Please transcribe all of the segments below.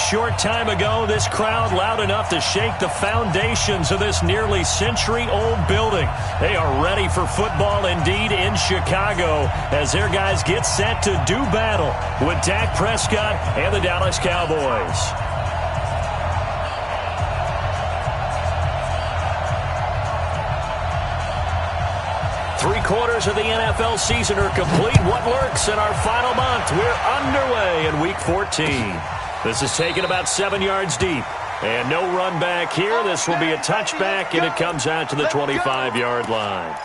short time ago, this crowd loud enough to shake the foundations of this nearly century-old building. They are ready for football indeed in Chicago as their guys get set to do battle with Dak Prescott and the Dallas Cowboys. Three-quarters of the NFL season are complete. What lurks in our final month? We're underway in Week 14. This is taken about 7 yards deep. And no run back here. This will be a touchback, and it comes out to the 25-yard line.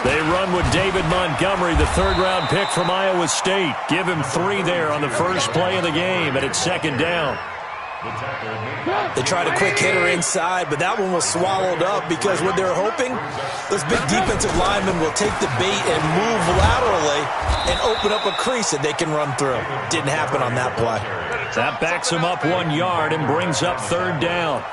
They run with David Montgomery, the third-round pick from Iowa State. Give him 3 there on the first play of the game, and it's second down. They tried a quick hitter inside, but that one was swallowed up because what they're hoping, those big defensive linemen will take the bait and move laterally and open up a crease that they can run through. Didn't happen on that play. That backs him up 1 yard and brings up third down.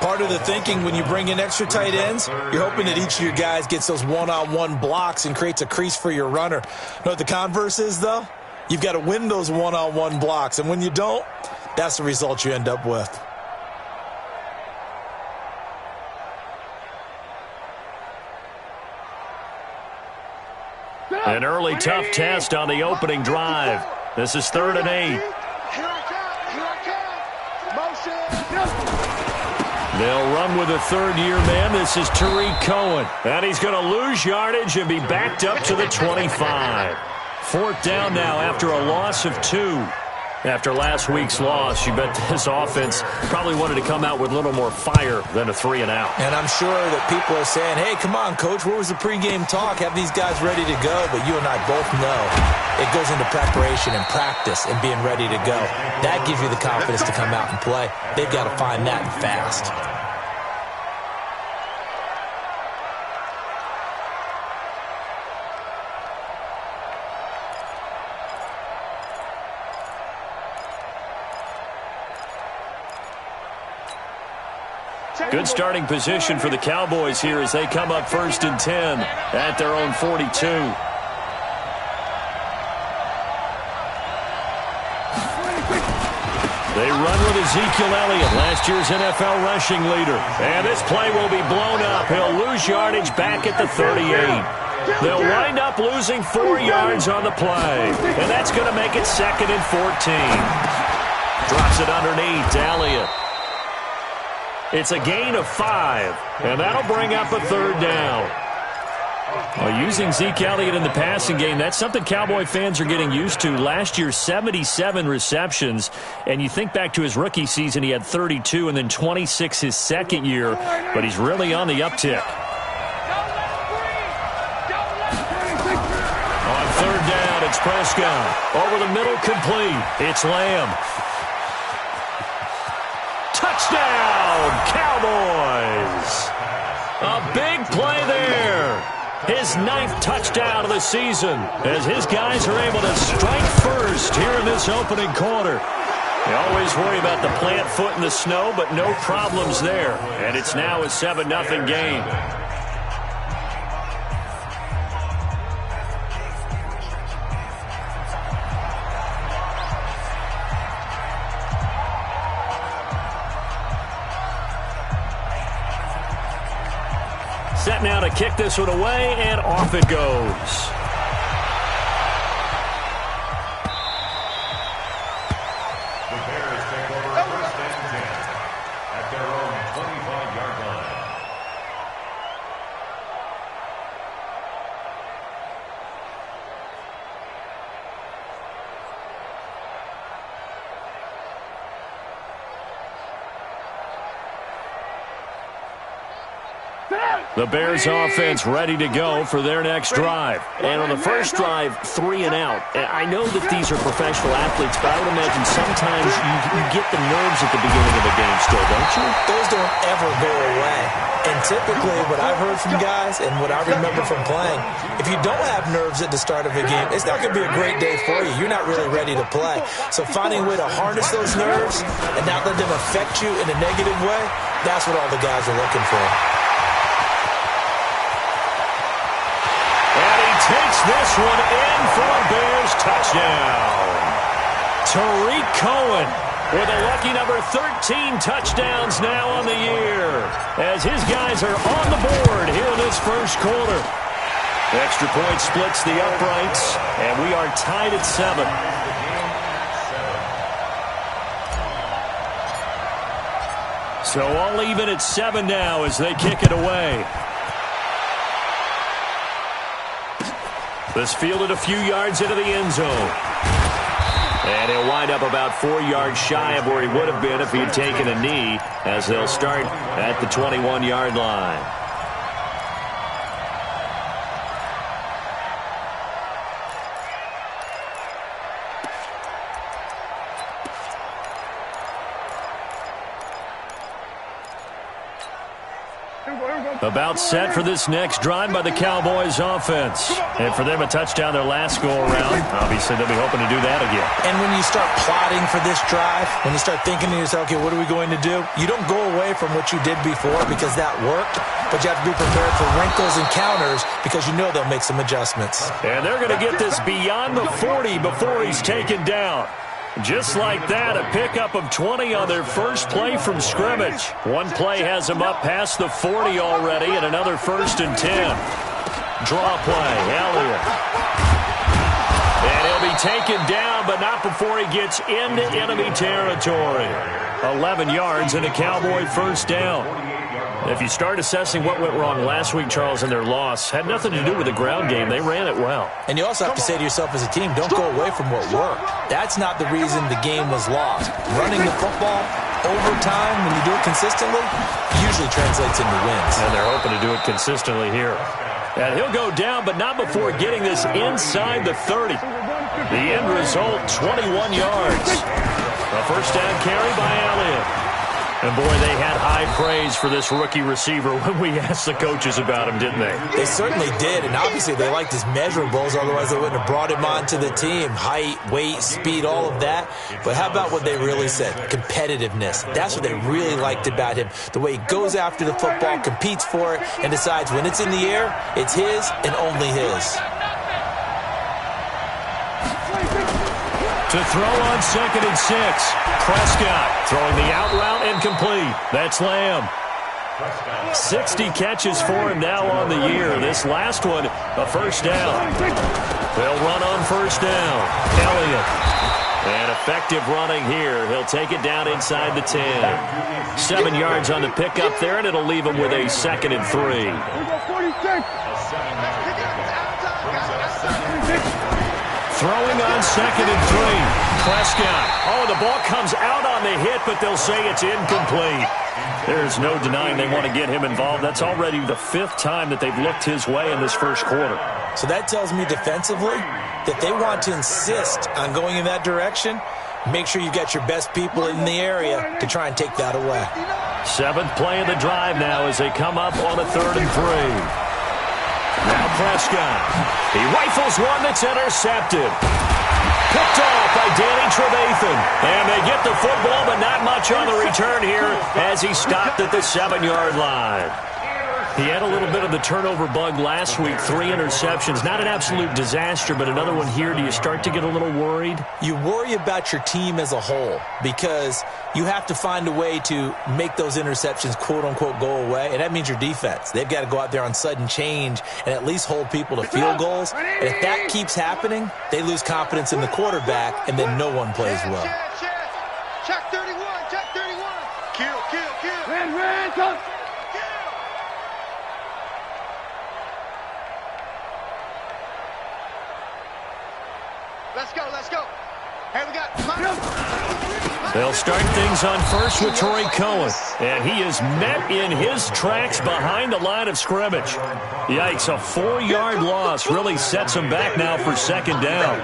Part of the thinking when you bring in extra tight ends, you're hoping that each of your guys gets those one-on-one blocks and creates a crease for your runner. You know what the converse is, though? You've got to win those one-on-one blocks, and when you don't, that's the result you end up with. An early tough test on the opening drive. This is 3rd and 8. They'll run with a third-year man. This is Tariq Cohen. And he's going to lose yardage and be backed up to the 25. 4th down now after a loss of 2. After last week's loss, you bet this offense probably wanted to come out with a little more fire than a 3-and-out. And I'm sure that people are saying, hey, come on, Coach, where was the pregame talk? Have these guys ready to go? But you and I both know it goes into preparation and practice and being ready to go. That gives you the confidence to come out and play. They've got to find that fast. Good starting position for the Cowboys here as they come up 1st and 10 at their own 42. They run with Ezekiel Elliott, last year's NFL rushing leader. And this play will be blown up. He'll lose yardage back at the 38. They'll wind up losing 4 yards on the play. And that's going to make it 2nd and 14. Drops it underneath to Elliott. It's a gain of 5, and that'll bring up a 3rd down. Well, using Zeke Elliott in the passing game, that's something Cowboy fans are getting used to. Last year, 77 receptions, and you think back to his rookie season, he had 32 and then 26 his second year, but he's really on the uptick. On 3rd down, it's Prescott. Over the middle, complete. It's Lamb. Touchdown, Cowboys! A big play there. His 9th touchdown of the season as his guys are able to strike first here in this opening quarter. They always worry about the plant foot in the snow, but no problems there. And it's now a 7-0 game. Set now to kick this one away, and off it goes. The Bears take over 1st and 10 at their own 25-yard line. The Bears offense ready to go for their next drive. And on the first drive, 3 and out. I know that these are professional athletes, but I would imagine sometimes you get the nerves at the beginning of the game still, don't you? Those don't ever go away. typically what I've heard from guys and what I remember from playing, if you don't have nerves at the start of a game, it's not going to be a great day for you. You're not really ready to play. So finding a way to harness those nerves and not let them affect you in a negative way, that's what all the guys are looking for. And he takes this one in for a Bears touchdown. Tariq Cohen with a lucky number 13 touchdowns now on the year, as his guys are on the board here in this first quarter. Extra point splits the uprights, and we are tied at 7. So all even at 7 now as they kick it away. This fielded a few yards into the end zone. And he'll wind up about 4 yards shy of where he would have been if he had taken a knee, as they'll start at the 21-yard line. About set for this next drive by the Cowboys offense. And for them, a touchdown their last go-around. Obviously, they'll be hoping to do that again. And when you start plotting for this drive, when you start thinking to yourself, okay, what are we going to do? You don't go away from what you did before because that worked, but you have to be prepared for wrinkles and counters because you know they'll make some adjustments. And they're going to get this beyond the 40 before he's taken down. Just like that, a pickup of 20 on their first play from scrimmage. One play has them up past the 40 already, and another 1st and 10. Draw play, Elliott. And he'll be taken down, but not before he gets into enemy territory. 11 yards and a Cowboy first down. If you start assessing what went wrong last week, Charles, in their loss, had nothing to do with the ground game. They ran it well. And you also have to say to yourself as a team, don't go away from what worked. That's not the reason the game was lost. Running the football over time, when you do it consistently, usually translates into wins. And they're hoping to do it consistently here. And he'll go down, but not before getting this inside the 30. The end result, 21 yards. A first down carry by Elliott. And, boy, they had high praise for this rookie receiver when we asked the coaches about him, didn't they? They certainly did, and obviously they liked his measurables, otherwise they wouldn't have brought him onto the team. Height, weight, speed, all of that. But how about what they really said? Competitiveness. That's what they really liked about him. The way he goes after the football, competes for it, and decides when it's in the air, it's his and only his. To throw on 2nd and 6. Prescott throwing the out route incomplete. That's Lamb. 60 catches for him now on the year. This last one, a first down. They'll run on first down. Elliott. And effective running here. He'll take it down inside the 10. 7 yards on the pickup there, and it'll leave him with a 2nd and 3. Throwing on 2nd and 3. Prescott. Oh, the ball comes out on the hit, but they'll say it's incomplete. There's no denying they want to get him involved. That's already the 5th time that they've looked his way in this first quarter. So that tells me defensively that they want to insist on going in that direction. Make sure you've got your best people in the area to try and take that away. 7th play of the drive now as they come up on a 3rd and 3. Now Prescott. He rifles one that's intercepted. Picked off by Danny Trevathan. And they get the football, but not much on the return here as he stopped at the 7-yard line. He had a little bit of the turnover bug last week. 3 interceptions. Not an absolute disaster, but another one here. Do you start to get a little worried? You worry about your team as a whole because you have to find a way to make those interceptions, quote-unquote, go away. And that means your defense. They've got to go out there on sudden change and at least hold people to field goals. And if that keeps happening, they lose confidence in the quarterback, and then no one plays well. Check 31, check 31. Kill. Ran, come. Let's go. Hey, we got... They'll start things on first with Troy Cohen. And he is met in his tracks behind the line of scrimmage. Yikes, a 4-yard loss really sets him back now for 2nd down.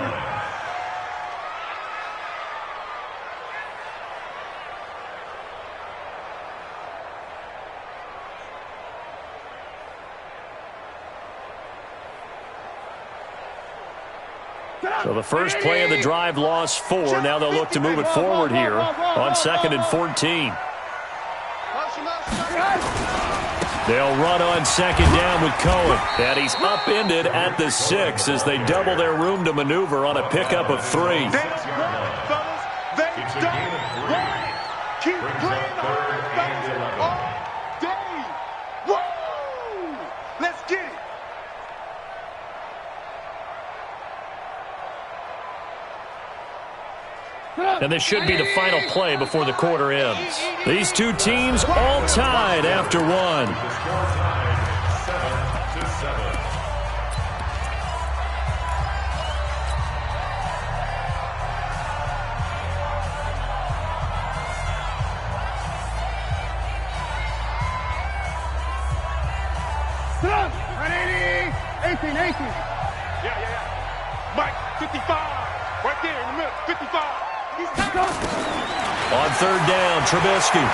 So the first play of the drive lost 4. Now they'll look to move it forward here on 2nd and 14. They'll run on 2nd down with Cohen. And he's upended at the 6 as they double their room to maneuver on a pickup of 3. Keep playing hard all day. Woo! Let's get it. And this should be the final play before the quarter ends. These two teams all tied after 1. 7-7. Stop! 18. Yeah. Mike, 55. Right there in the middle, 55. He's On 3rd down, Trubisky.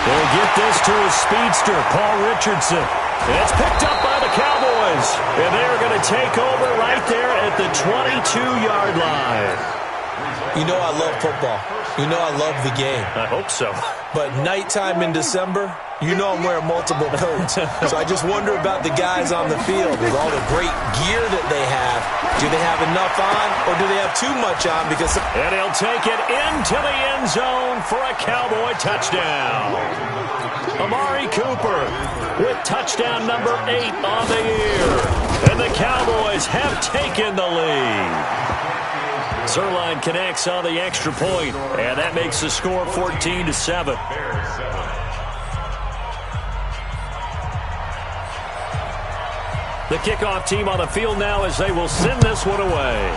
They'll get this to his speedster, Paul Richardson. And it's picked up by the Cowboys. And they're going to take over right there at the 22-yard line. You know I love football. You know I love the game. I hope so. But nighttime in December, you know I'm wearing multiple coats. So I just wonder about the guys on the field with all the great gear that they have. Do they have enough on or do they have too much on? Because and he'll take it into the end zone for a Cowboy touchdown. Amari Cooper with touchdown number 8 on the year. And the Cowboys have taken the lead. Zerline connects on the extra point, and that makes the score 14-7. The kickoff team on the field now as they will send this one away.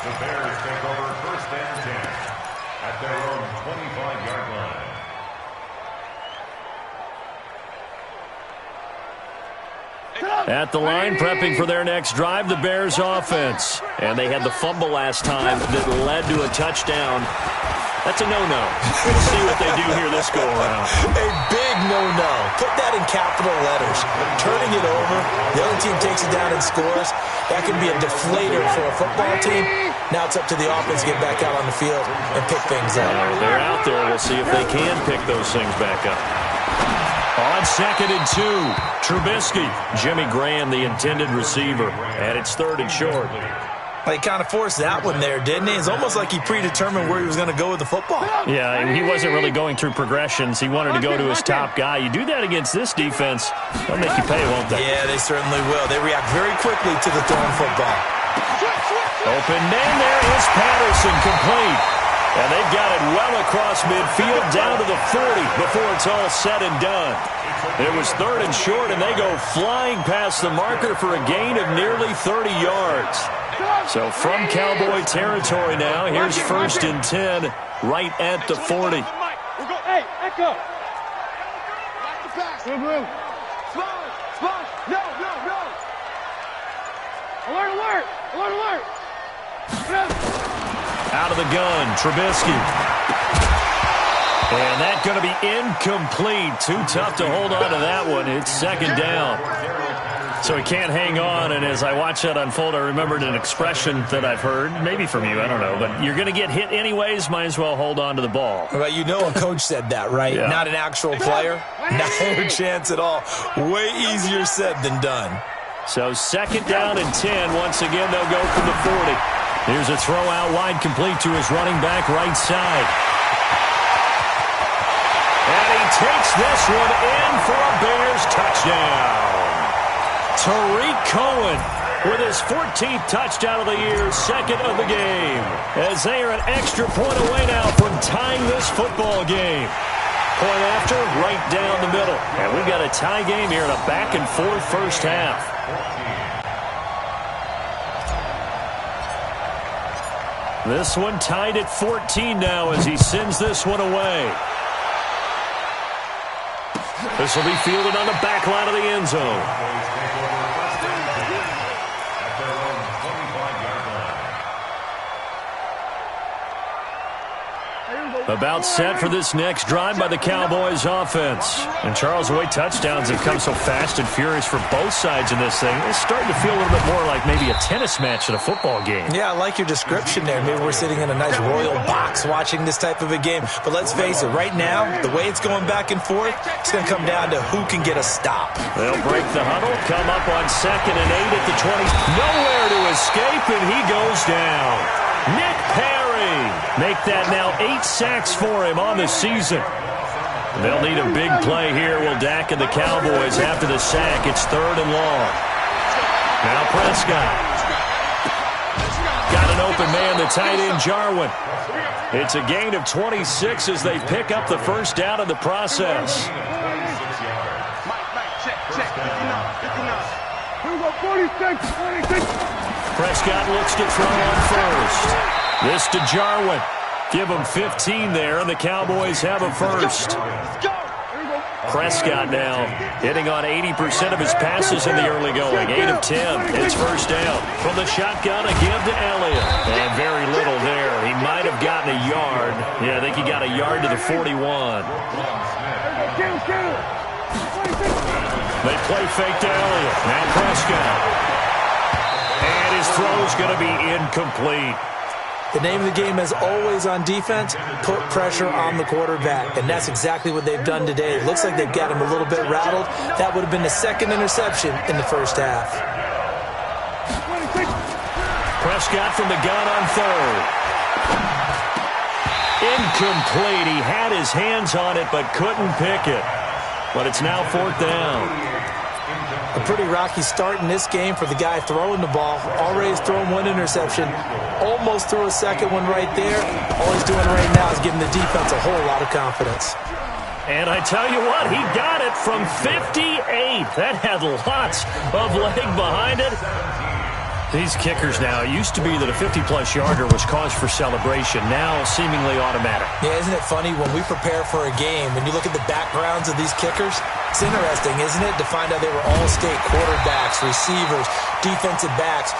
The Bears take over 1st and 10 at their own 25-yard line. At the line, prepping for their next drive, the Bears offense. And they had the fumble last time that led to a touchdown. That's a no-no. We'll see what they do here this go-around. a big no-no. Put that in capital letters. Turning it over, the other team takes it down and scores. That can be a deflator for a football team. Now it's up to the offense to get back out on the field and pick things up. They're out there. We'll see if they can pick those things back up. On 2nd and 2, Trubisky. Jimmy Graham, the intended receiver. And it's 3rd and short. He kind of forced that one there, didn't he? It's almost like he predetermined where he was going to go with the football. Yeah, he wasn't really going through progressions. He wanted to go to his top guy. You do that against this defense, they'll make you pay, won't they? Yeah, they certainly will. They react very quickly to the thrown football. Open man, there is Patterson, complete. And they've got it well across midfield down to the 40 before it's all said and done. It was 3rd and short, and they go flying past the marker for a gain of nearly 30 yards. So from Cowboy territory now, here's 1st and 10 right at the 40. Hey, Echo. No. Alert. Out of the gun, Trubisky. And that's going to be incomplete. Too tough to hold on to that one. It's 2nd down. So he can't hang on, and as I watch that unfold, I remembered an expression that I've heard, maybe from you, I don't know, but you're going to get hit anyways, might as well hold on to the ball. Well, you know a coach said that, right? Yeah. Not an actual player. Not a chance at all. Way easier said than done. So 2nd down and 10. Once again, they'll go from the 40. Here's a throw out wide, complete to his running back right side. And he takes this one in for a Bears touchdown. Tariq Cohen with his 14th touchdown of the year, 2nd of the game. As they are an extra point away now from tying this football game. Point after, right down the middle. And we've got a tie game here in a back-and-forth first half. This one tied at 14 now as he sends this one away. This will be fielded on the back line of the end zone. About set for this next drive by the Cowboys offense. And Charles, the way touchdowns have come so fast and furious for both sides in this thing, it's starting to feel a little bit more like maybe a tennis match in a football game. Yeah, I like your description there. Maybe we're sitting in a nice royal box watching this type of a game. But let's face it, right now, the way it's going back and forth, it's going to come down to who can get a stop. They'll break the huddle, come up on 2nd and 8 at the 20. Nowhere to escape, and he goes down. Nick Perry. Make that now 8 sacks for him on the season. They'll need a big play here. Will Dak and the Cowboys after the sack. It's 3rd and long. Now Prescott. Got an open man, the tight end Jarwin. It's a gain of 26 as they pick up the first down in the process. Prescott looks to throw on first. This to Jarwin. Give him 15 there, and the Cowboys have a first. Prescott now hitting on 80% of his passes in the early going. 8 of 10. It's first down. From the shotgun, a give to Elliott. And very little there. He might have gotten a yard. Yeah, I think he got a yard to the 41. They play fake to Elliott. Now Prescott. And his throw's going to be incomplete. The name of the game is always on defense, put pressure on the quarterback. And that's exactly what they've done today. It looks like they've got him a little bit rattled. That would have been the 2nd interception in the first half. Prescott from the gun on 3rd. Incomplete. He had his hands on it but couldn't pick it. But it's now 4th down. A pretty rocky start in this game for the guy throwing the ball. Already has thrown 1 interception. Almost threw a second one right there. All he's doing right now is giving the defense a whole lot of confidence. And I tell you what, he got it from 58. That had lots of leg behind it. These kickers now, it used to be that a 50-plus yarder was cause for celebration. Now seemingly automatic. Yeah, isn't it funny when we prepare for a game, when you look at the backgrounds of these kickers, it's interesting, isn't it, to find out they were all-state quarterbacks, receivers, defensive backs,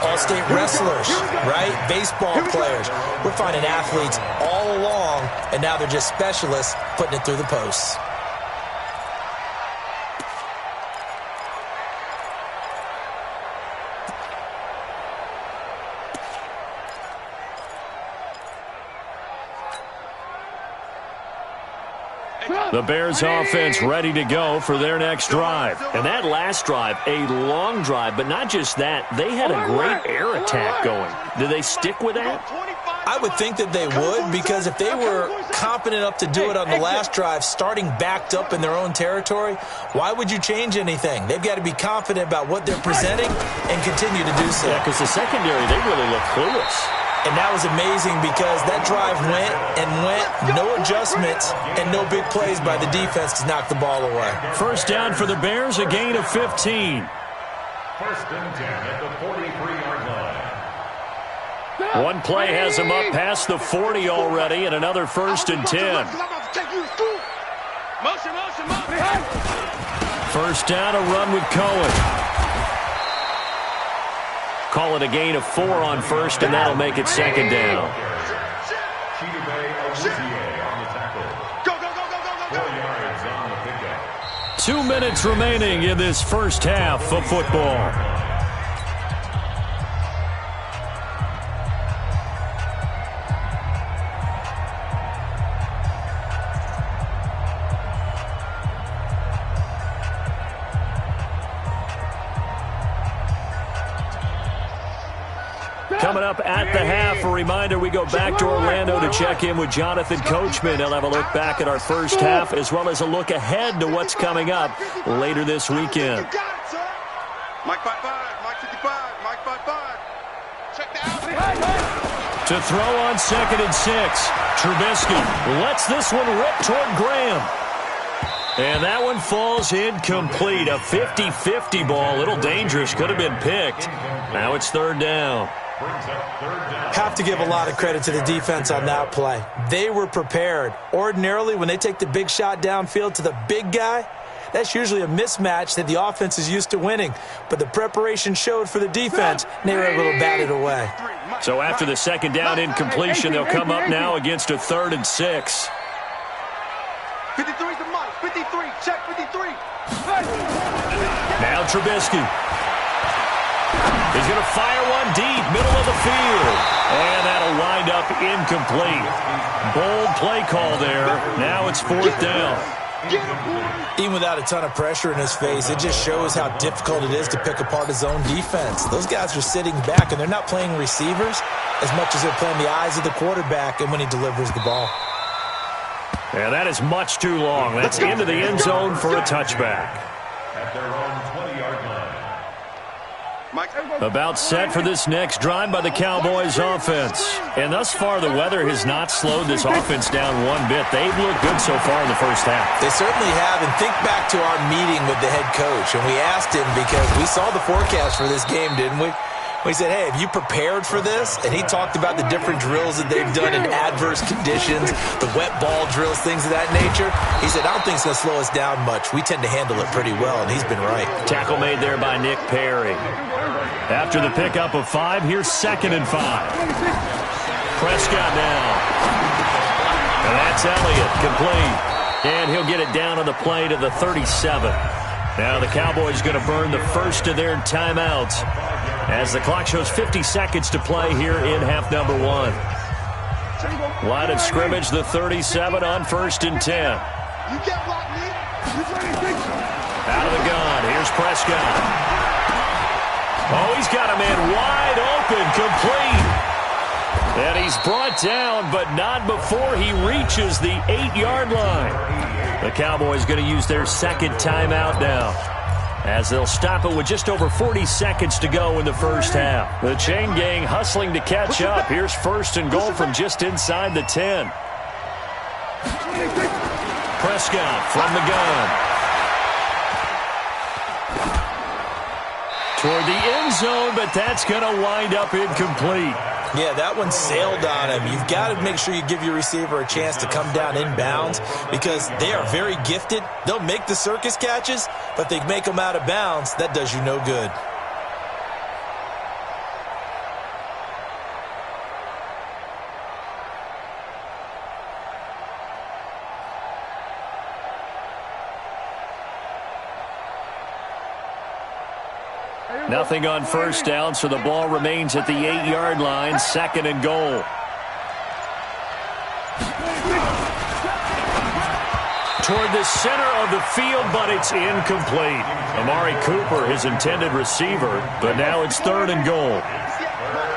all-state wrestlers, right? Baseball players. We're finding athletes all along, and now they're just specialists putting it through the posts. The Bears offense ready to go for their next drive. And that last drive, a long drive, but not just that. They had a great air attack going. Do they stick with that? I would think that they would, because if they were competent enough to do it on the last drive, starting backed up in their own territory, why would you change anything? They've got to be confident about what they're presenting and continue to do so. Yeah, because the secondary, they really look clueless. And that was amazing because that drive went and went, no adjustments, and no big plays by the defense to knock the ball away. First down for the Bears, a gain of 15. 1st and 10 at the 43-yard line. One play has him up past the 40 already, and another 1st and 10. First down, a run with Cohen. Call it a gain of 4 on 1st, and that'll make it 2nd down. 2 minutes remaining in this first half of football. Coming up at the half, a reminder, we go back to Orlando to check in with Jonathan Coachman. He'll have a look back at our first half as well as a look ahead to what's coming up later this weekend. Mike 5-5, Mike 55, Mike 5-5. Check that out. To throw on 2nd and 6. Trubisky lets this one rip toward Graham. And that one falls incomplete. A 50-50 ball. A little dangerous. Could have been picked. Now it's 3rd down. Have to give a lot of credit to the defense on that play. They were prepared. Ordinarily, when they take the big shot downfield to the big guy, that's usually a mismatch that the offense is used to winning. But the preparation showed for the defense, and they were able to bat it away. So after the second down incompletion, they'll come up now against a 3rd and 6. 53 to Mike. 53. Check 53. Now Trubisky. He's going to fire one deep, middle of the field. And that'll wind up incomplete. Bold play call there. Now it's 4th down. Even without a ton of pressure in his face, it just shows how difficult it is to pick apart his own defense. Those guys are sitting back, and they're not playing receivers as much as they're playing the eyes of the quarterback and when he delivers the ball. Yeah, that is much too long. That's into the end zone for a touchback. At their own 20-yard line. About set for this next drive by the Cowboys offense. And thus far, the weather has not slowed this offense down one bit. They've looked good so far in the first half. They certainly have. And think back to our meeting with the head coach. And we asked him, because we saw the forecast for this game, didn't we? We said, hey, have you prepared for this? And he talked about the different drills that they've done in adverse conditions, the wet ball drills, things of that nature. He said, I don't think it's going to slow us down much. We tend to handle it pretty well, and he's been right. Tackle made there by Nick Perry. After the pickup of 5, here's 2nd and 5. Prescott now. And that's Elliott, complete. And he'll get it down on the play to the 37. Now the Cowboys going to burn the first of their timeouts as the clock shows 50 seconds to play here in half number 1. Line of scrimmage, the 37 on 1st and 10. Out of the gun, here's Prescott. Oh, he's got a man wide open, complete. And he's brought down, but not before he reaches the 8-yard line. The Cowboys going to use their second timeout now, as they'll stop it with just over 40 seconds to go in the first half. The chain gang hustling to catch up. Here's 1st and goal from just inside the 10. Prescott from the gun. Toward the end zone, but that's going to wind up incomplete. Yeah, that one sailed on him. You've got to make sure you give your receiver a chance to come down inbounds, because they are very gifted. They'll make the circus catches, but they make them out of bounds. That does you no good. Nothing on first down, so the ball remains at the 8-yard line, 2nd and goal. Toward the center of the field, but it's incomplete. Amari Cooper, his intended receiver, but now it's 3rd and goal.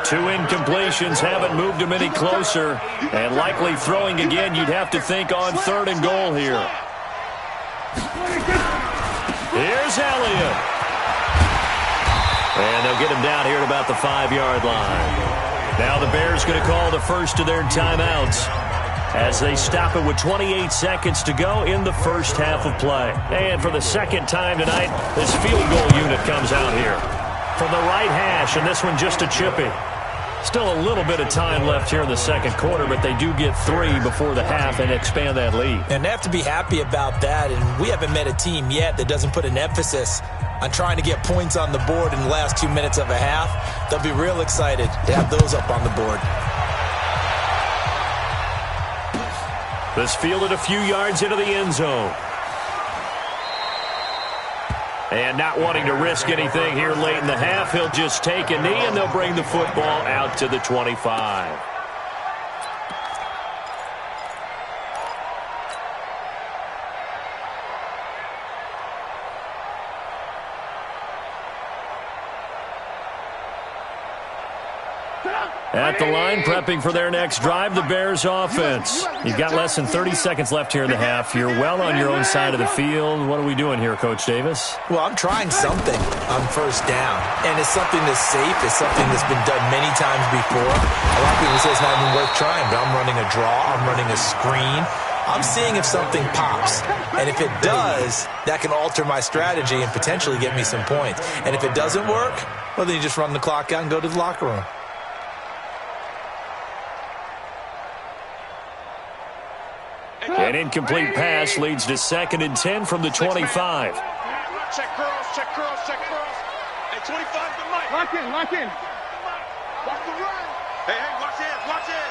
2 incompletions haven't moved him any closer, and likely throwing again, you'd have to think on 3rd and goal here. Here's Elliott. And they'll get him down here at about the 5-yard line. Now the Bears going to call the first of their timeouts as they stop it with 28 seconds to go in the first half of play. And for the second time tonight, this field goal unit comes out here from the right hash, and this one just a chippy. Still a little bit of time left here in the second quarter, but they do get 3 before the half and expand that lead. And they have to be happy about that, and we haven't met a team yet that doesn't put an emphasis on trying to get points on the board in the last 2 minutes of a half. They'll be real excited to have those up on the board. This fielded a few yards into the end zone. And not wanting to risk anything here late in the half, he'll just take a knee, and they'll bring the football out to the 25. At the line, prepping for their next drive, the Bears offense. You've got less than 30 seconds left here in the half. You're well on your own side of the field. What are we doing here, Coach Davis? Well, I'm trying something on first down, and it's something that's safe. It's something that's been done many times before. A lot of people say it's not even worth trying, but I'm running a draw. I'm running a screen. I'm seeing if something pops, and if it does, that can alter my strategy and potentially get me some points. And if it doesn't work, well, then you just run the clock out and go to the locker room. An incomplete pass leads to 2nd and 10 from the 25. Check curls, check curls, check curls. Hey, 25 to Mike. Lock in, lock in. Watch the run. Hey, watch it, watch it.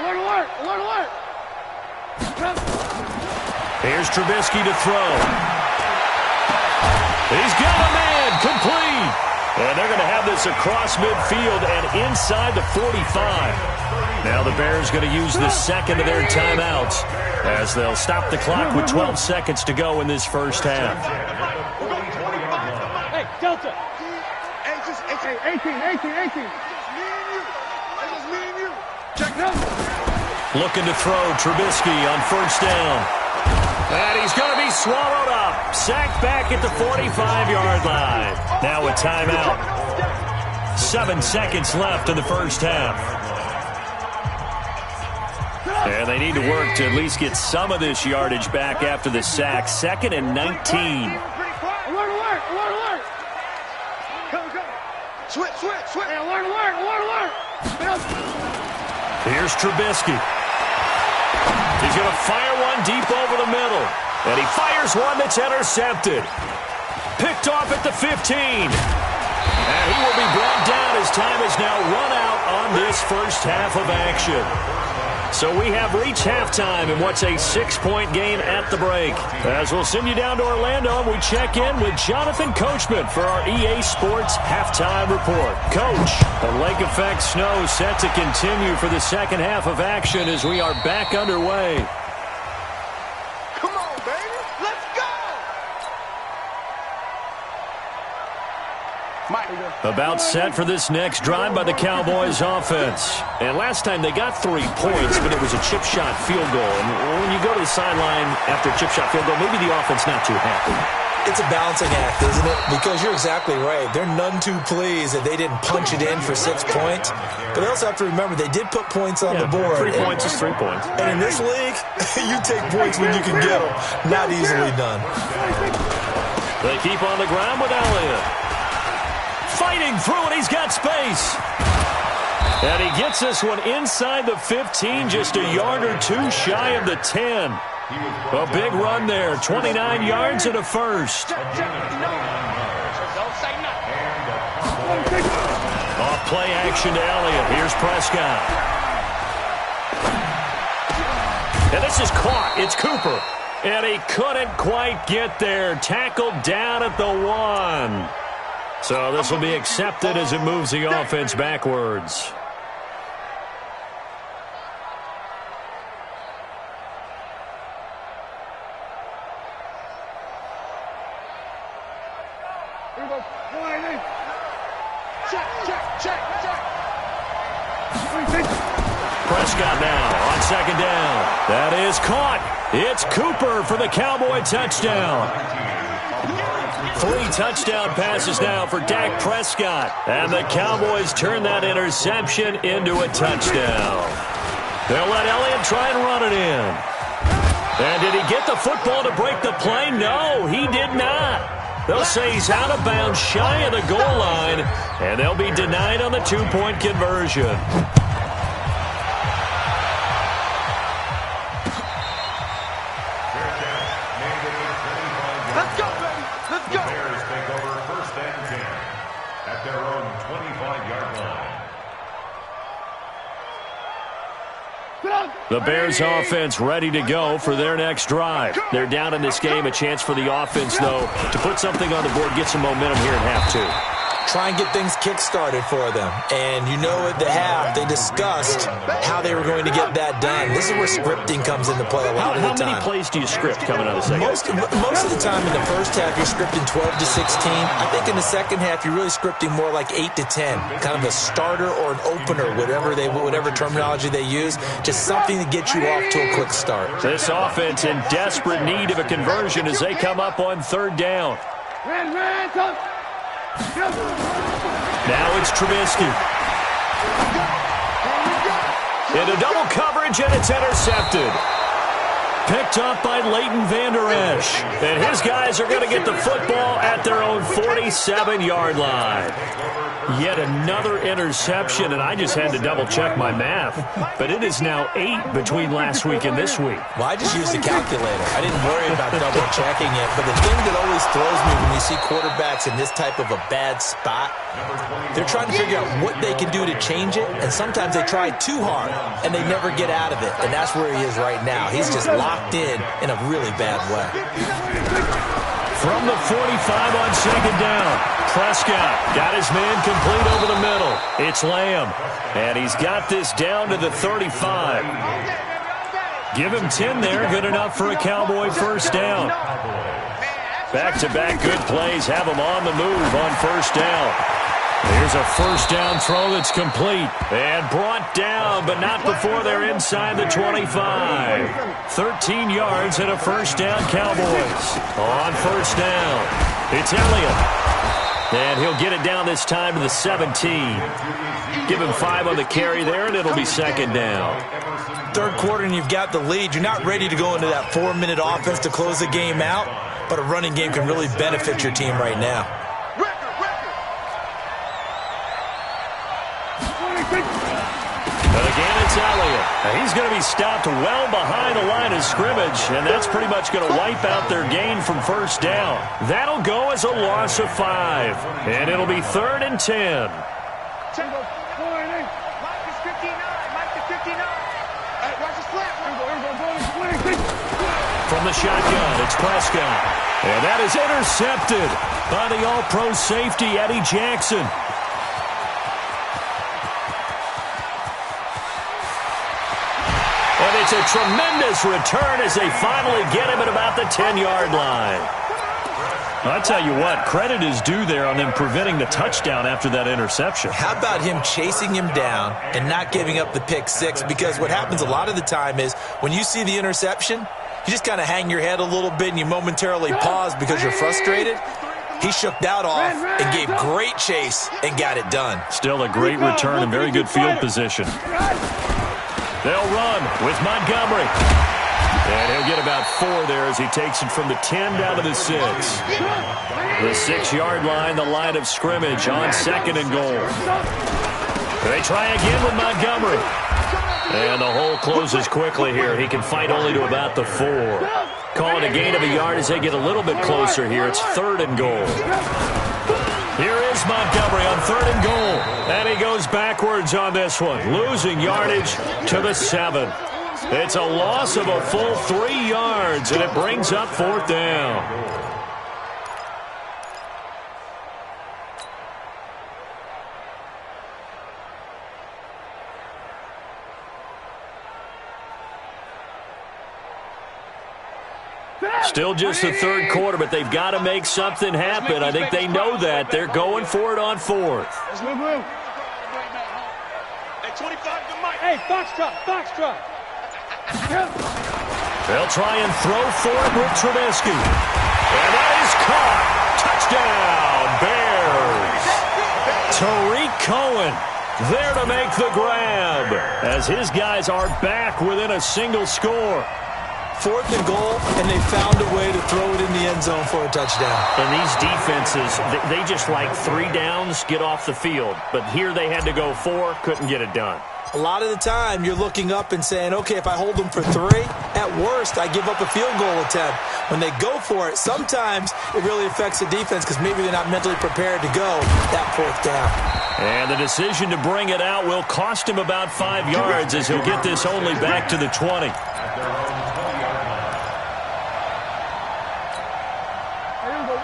Alert, alert, alert, alert. Here's Trubisky to throw. He's got a man, complete. And they're going to have this across midfield and inside the 45. Now the Bears going to use the second of their timeouts as they'll stop the clock with 12 seconds to go in this first half. Hey, Delta. 18. Check it out. Looking to throw Trubisky on first down. And he's going to be swallowed up. Sacked back at the 45-yard line. Now a timeout. 7 seconds left in the first half. And they need to work to at least get some of this yardage back after the sack. 2nd and 19. Alert, alert, alert, alert. Go. Switch. Hey, alert, alert, alert, alert. Here's Trubisky. He's going to fire one deep over the middle. And he fires one that's intercepted. Picked off at the 15. And he will be brought down as time is now run out on this first half of action. So we have reached halftime in what's a 6-point game at the break. As we'll send you down to Orlando, we check in with Jonathan Coachman for our EA Sports Halftime Report. Coach, the lake effect snow set to continue for the second half of action as we are back underway. Come on, baby. Let's go. About set for this next drive by the Cowboys offense. And last time they got 3 points, but it was a chip shot field goal. And when you go to the sideline after a chip shot field goal, maybe the offense not too happy. It's a balancing act, isn't it? Because you're exactly right. They're none too pleased that they didn't punch it in for 6 points. But they also have to remember they did put points on the board. 3 points is 3 points. And in this league, you take points when you can get them. Not easily done. They keep on the ground with Elliott. Fighting through it, he's got space. And he gets this one inside the 15, just a yard or two shy of the 10. A big run there, 29 yards and a first. Off play action to Elliott. Here's Prescott. And this is caught. It's Cooper. And he couldn't quite get there. Tackled down at the 1. So this will be accepted as it moves the offense backwards. Prescott now on second down. That is caught. It's Cooper for the Cowboy touchdown. 3 touchdown passes now for Dak Prescott. And the Cowboys turn that interception into a touchdown. They'll let Elliott try and run it in. And did he get the football to break the play? No, he did not. They'll say he's out of bounds shy of the goal line. And they'll be denied on the 2-point conversion. Let's go, baby. Let's go. The Bears take over 1st and 10 at their own 25-yard line. The Bears offense ready to go for their next drive. They're down in this game. A chance for the offense, though, to put something on the board, get some momentum here in half 2. Try and get things kick-started for them. And you know at the half, they discussed how they were going to get that done. This is where scripting comes into play a lot of the time. How many plays do you script coming out of the second? Most of the time in the first half, you're scripting 12 to 16. I think in the second half, you're really scripting more like 8 to 10. Kind of a starter or an opener, whatever terminology they use. Just something to get you off to a quick start. This offense in desperate need of a conversion as they come up on 3rd down. Now it's Trubisky. Into double coverage, and it's intercepted. Picked up by Leighton Vander Esch. And his guys are going to get the football at their own 47-yard line. Yet another interception, and I just had to double-check my math. But it is now 8 between last week and this week. Well, I just used a calculator. I didn't worry about double-checking it. But the thing that always throws me when you see quarterbacks in this type of a bad spot, they're trying to figure out what they can do to change it, and sometimes they try too hard, and they never get out of it. And that's where he is right now. He's just locked in a really bad way. From the 45 on second down, Prescott got his man complete over the middle. It's Lamb, and he's got this down to the 35. Give him 10 there, good enough for a Cowboy first down. Back-to-back good plays have him on the move on first down. Here's a first down throw that's complete and brought down, but not before they're inside the 25. 13 yards and a first down, Cowboys. On first down, it's Elliott. And he'll get it down this time to the 17. Give him 5 on the carry there, and it'll be second down. Third quarter, and you've got the lead. You're not ready to go into that 4-minute offense to close the game out, but a running game can really benefit your team right now. But again, it's Elliott. Now, he's going to be stopped well behind the line of scrimmage, and that's pretty much going to wipe out their gain from first down. That'll go as a loss of 5, and it'll be 3rd and 10. From the shotgun, it's Prescott. And that is intercepted by the all-pro safety, Eddie Jackson. And it's a tremendous return as they finally get him at about the 10-yard line. I'll tell you what, credit is due there on them preventing the touchdown after that interception. How about him chasing him down and not giving up the pick six? Because what happens a lot of the time is when you see the interception, you just kind of hang your head a little bit and you momentarily pause because you're frustrated. He shook that off and gave great chase and got it done. Still a great return and very good field position. They'll run with Montgomery. And he'll get about 4 there as he takes it from the 10 down to the 6. The 6-yard line, the line of scrimmage on second and goal. They try again with Montgomery. And the hole closes quickly here. He can fight only to about the 4. Calling a gain of a yard as they get a little bit closer here. It's 3rd and goal. Here is Montgomery on 3rd and goal. And he goes backwards on this one, losing yardage to the 7. It's a loss of a full 3 yards, and it brings up 4th down. Still just the 3rd quarter, but they've got to make something happen. I think they know that. They're going for it on 4th. Hey, 25 to Mike. Hey, Foxtrot. They'll try and throw for it with Trubisky. And that is caught. Touchdown, Bears. Tariq Cohen there to make the grab as his guys are back within a single score. 4th and goal, and they found a way to throw it in the end zone for a touchdown. And these defenses, they just like 3 downs, get off the field. But here they had to go 4, couldn't get it done. A lot of the time, you're looking up and saying, okay, if I hold them for 3, at worst, I give up a field goal attempt. When they go for it, sometimes it really affects the defense because maybe they're not mentally prepared to go that 4th down. And the decision to bring it out will cost him about 5 yards as he'll get this only back to the 20.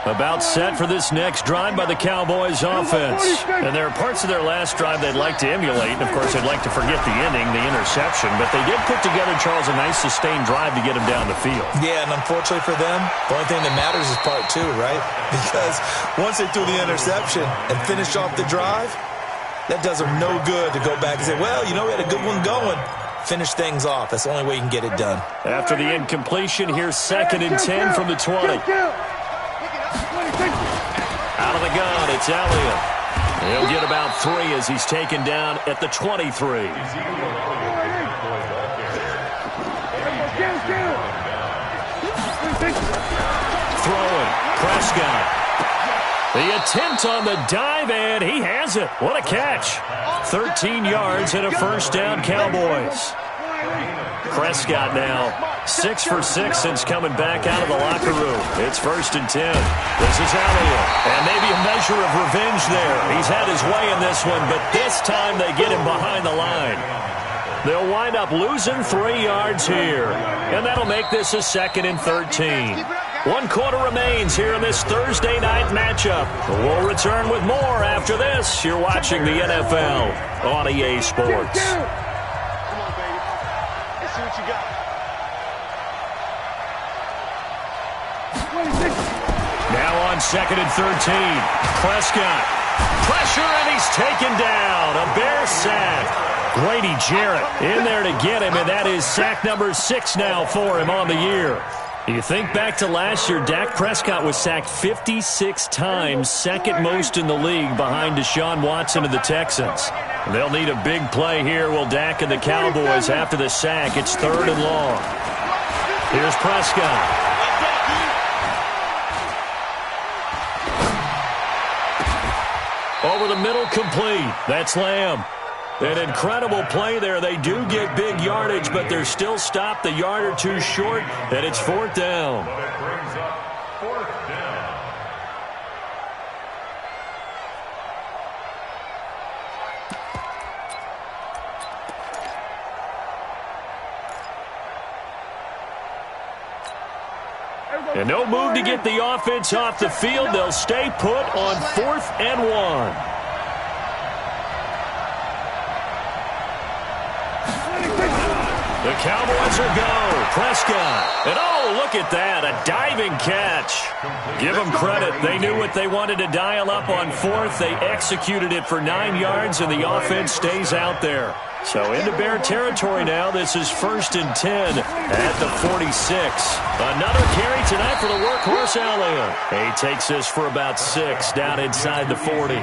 About set for this next drive by the Cowboys offense. And there are parts of their last drive they'd like to emulate. And, of course, they'd like to forget the ending, the interception. But they did put together, Charles, a nice sustained drive to get him down the field. Yeah, and unfortunately for them, the only thing that matters is part 2, right? Because once they threw the interception and finished off the drive, that does them no good to go back and say, well, you know, we had a good one going. Finish things off. That's the only way you can get it done. After the incompletion, here's 2nd and 10 from the 20. Out of the gun, it's Elliott. He'll get about 3 as he's taken down at the 23. Throwing. Prescott. The attempt on the dive, and he has it. What a catch. 13 yards and a first down, Cowboys. Prescott now 6 for 6 since coming back out of the locker room. It's 1st and 10. This is Elliott. And maybe a measure of revenge there. He's had his way in this one, but this time they get him behind the line. They'll wind up losing 3 yards here. And that'll make this a 2nd and 13. 1 quarter remains here in this Thursday night matchup. We'll return with more after this. You're watching the NFL on EA Sports. Now on 2nd and 13. Prescott. Pressure, and he's taken down. A Bear sack. Grady Jarrett in there to get him, and that is sack number 6 now for him on the year. You think back to last year, Dak Prescott was sacked 56 times, second most in the league behind Deshaun Watson of the Texans. They'll need a big play here, will Dak and the Cowboys after the sack. It's 3rd and long. Here's Prescott. Over the middle, complete. That's Lamb. An incredible play there. They do get big yardage, but they're still stopped a yard or two short, and it's 4th down. But it brings up 4th down. And no move to get the offense off the field. They'll stay put on 4th and 1. The Cowboys will go. Prescott. And oh, look at that. A diving catch. Give them credit. They knew what they wanted to dial up on 4th. They executed it for 9 yards, and the offense stays out there. So into Bear territory now. This is 1st and 10 at the 46. Another carry tonight for the workhorse Elliott. He takes this for about 6 down inside the 40.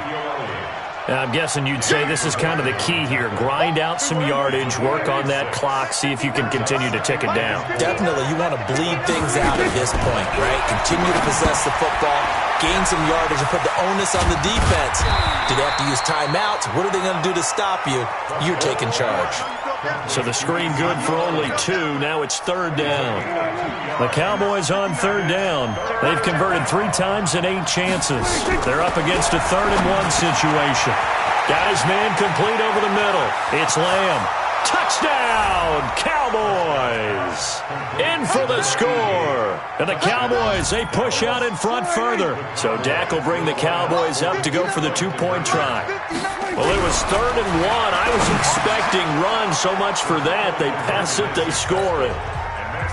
I'm guessing you'd say this is kind of the key here. Grind out some yardage, work on that clock, see if you can continue to tick it down. Definitely, you want to bleed things out at this point, right? Continue to possess the football, gain some yardage, and put the onus on the defense. Do they have to use timeouts? What are they going to do to stop you? You're taking charge. So the screen good for only 2. Now it's 3rd down. The Cowboys on 3rd down. They've converted 3 times in 8 chances. They're up against a 3rd and 1 situation. Got his man complete over the middle. It's Lamb. Touchdown, Cowboys! In for the score. And the Cowboys, they push out in front further. So Dak will bring the Cowboys up to go for the 2-point try. Well, it was 3rd and 1. I was expecting run, so much for that. They pass it, they score it.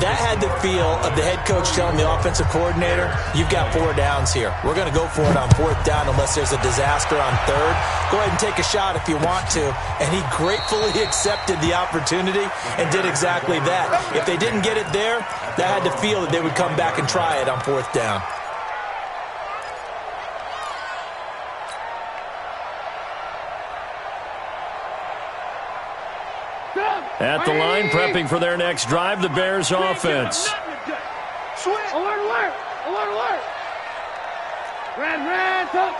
That had the feel of the head coach telling the offensive coordinator, you've got 4 downs here. We're going to go for it on 4th down unless there's a disaster on 3rd. Go ahead and take a shot if you want to. And he gratefully accepted the opportunity and did exactly that. If they didn't get it there, that had to feel that they would come back and try it on 4th down. At the line, prepping for their next drive, the Bears offense. Alert, alert! Alert, alert! Red, up!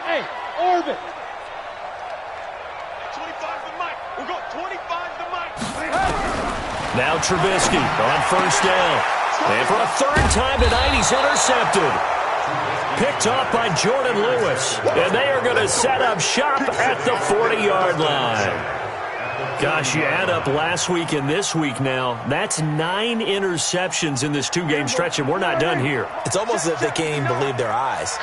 Hey, orbit! 25 to Mike. We'll go 25 to Mike. Now Trubisky on 1st down. And for a 3rd time tonight, he's intercepted. Picked off by Jordan Lewis. And they are going to set up shop at the 40-yard line. Gosh, you add up last week and this week now, that's 9 interceptions in this 2-game stretch, and we're not done here. It's almost as if they can't even believe their eyes.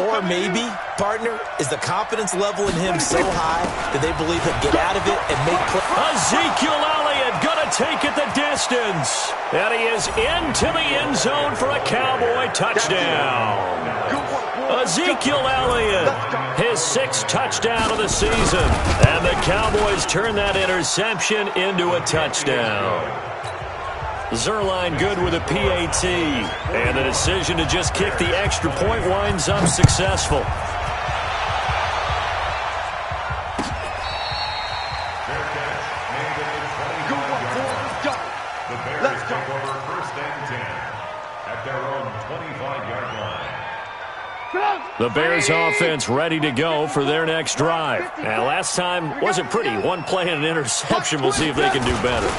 Or maybe, partner, is the confidence level in him so high that they believe he'll get out of it and make plays. Ezekiel Elliott going to take it the distance. And he is into the end zone for a Cowboy touchdown. Ezekiel Elliott, his 6th touchdown of the season. And the Cowboys turn that interception into a touchdown. Zerline good with a PAT. And the decision to just kick the extra point winds up successful. The Bears take over first and 10 at their own 25-yard line. The Bears offense ready to go for their next drive. Now, last time wasn't pretty. One play and an interception. We'll see if they can do better.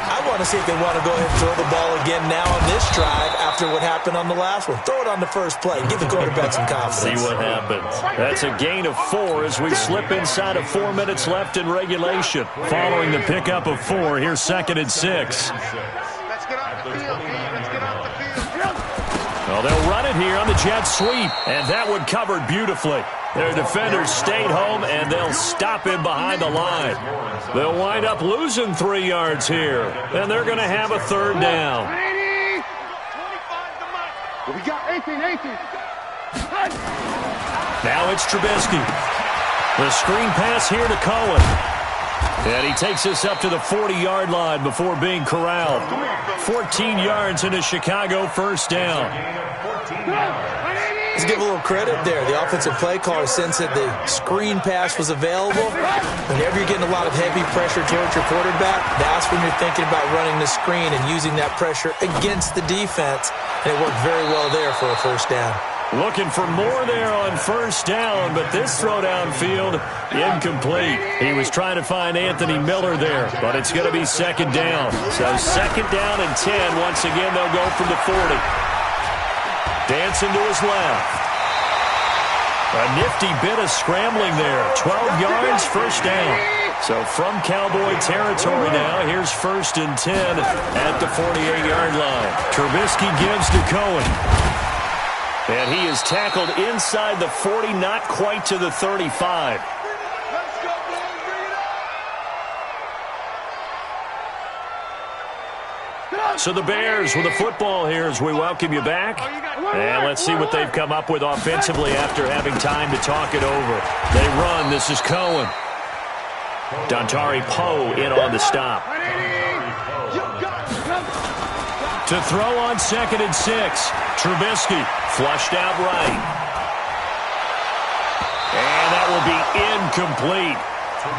I want to see if they want to go ahead and throw the ball again now on this drive after what happened on the last one. Throw it on the first play. Give the quarterback some confidence. See what happens. That's a gain of 4 as we slip inside of 4 minutes left in regulation. Following the pickup of 4, here's 2nd and 6. Let's get off the field, Pete. Let's get off the field. Well, they'll run it here on the jet sweep, and that one covered beautifully. Their defenders stayed home, and they'll stop him behind the line. They'll wind up losing 3 yards here, and they're going to have a 3rd down. We got 18. Now it's Trubisky. The screen pass here to Cohen. And he takes us up to the 40-yard line before being corralled. 14 yards into Chicago, 1st down. Let's give a little credit there. The offensive play caller sensed that the screen pass was available. Whenever you're getting a lot of heavy pressure towards your quarterback, that's when you're thinking about running the screen and using that pressure against the defense. And it worked very well there for a 1st down. Looking for more there on 1st down, but this throw downfield, incomplete. He was trying to find Anthony Miller there, but it's going to be 2nd down. So 2nd down and 10. Once again, they'll go from the 40. Dancing to his left. A nifty bit of scrambling there. 12 yards, 1st down. So from Cowboy territory now, here's 1st and 10 at the 48-yard line. Trubisky gives to Cohen. And he is tackled inside the 40, not quite to the 35. So the Bears with the football here as we welcome you back. And let's see what they've come up with offensively after having time to talk it over. They run. This is Cohen. Dontari Poe in on the stop. To throw on 2nd and 6. Trubisky flushed out right. And that will be incomplete.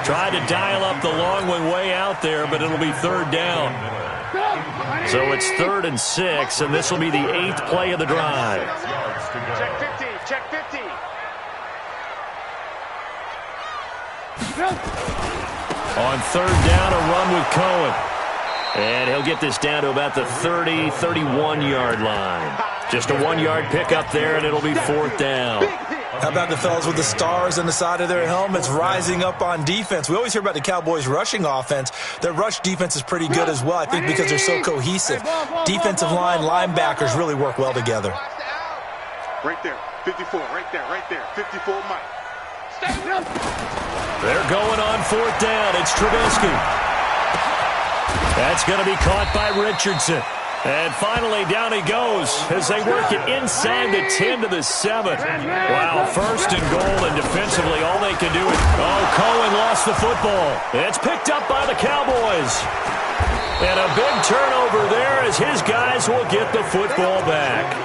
Tried to dial up the long one way out there, but it'll be 3rd down. So it's 3rd and 6, and this will be the 8th play of the drive. Check 50. Check 50. On 3rd down, a run with Cohen. And he'll get this down to about the 30, 31-yard line. Just a 1-yard pickup there, and it'll be 4th down. How about the fellas with the stars on the side of their helmets rising up on defense? We always hear about the Cowboys' rushing offense. Their rush defense is pretty good as well, I think, because they're so cohesive. Defensive line, linebackers really work well together. Right there. 54. Right there. 54, Mike. They're going on 4th down. It's Trubisky. That's going to be caught by Richardson. And finally, down he goes as they work it inside the 10 to the 7. Wow, 1st and goal, and defensively, all they can do is... Oh, Cohen lost the football. It's picked up by the Cowboys. And a big turnover there as his guys will get the football back.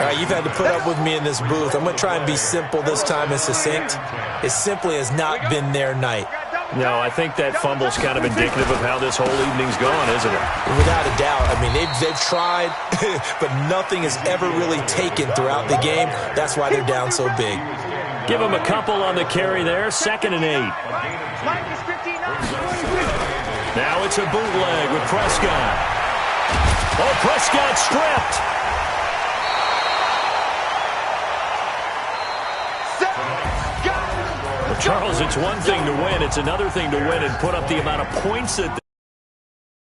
All right, you've had to put up with me in this booth. I'm going to try and be simple this time and succinct. It simply has not been their night. No, I think that fumble's kind of indicative of how this whole evening's gone, isn't it? Without a doubt. I mean, they've tried, but nothing has ever really taken throughout the game. That's why they're down so big. Give them a couple on the carry there. 2nd and 8. Now it's a bootleg with Prescott. Oh, Prescott stripped. Charles, it's one thing to win. It's another thing to win and put up the amount of points that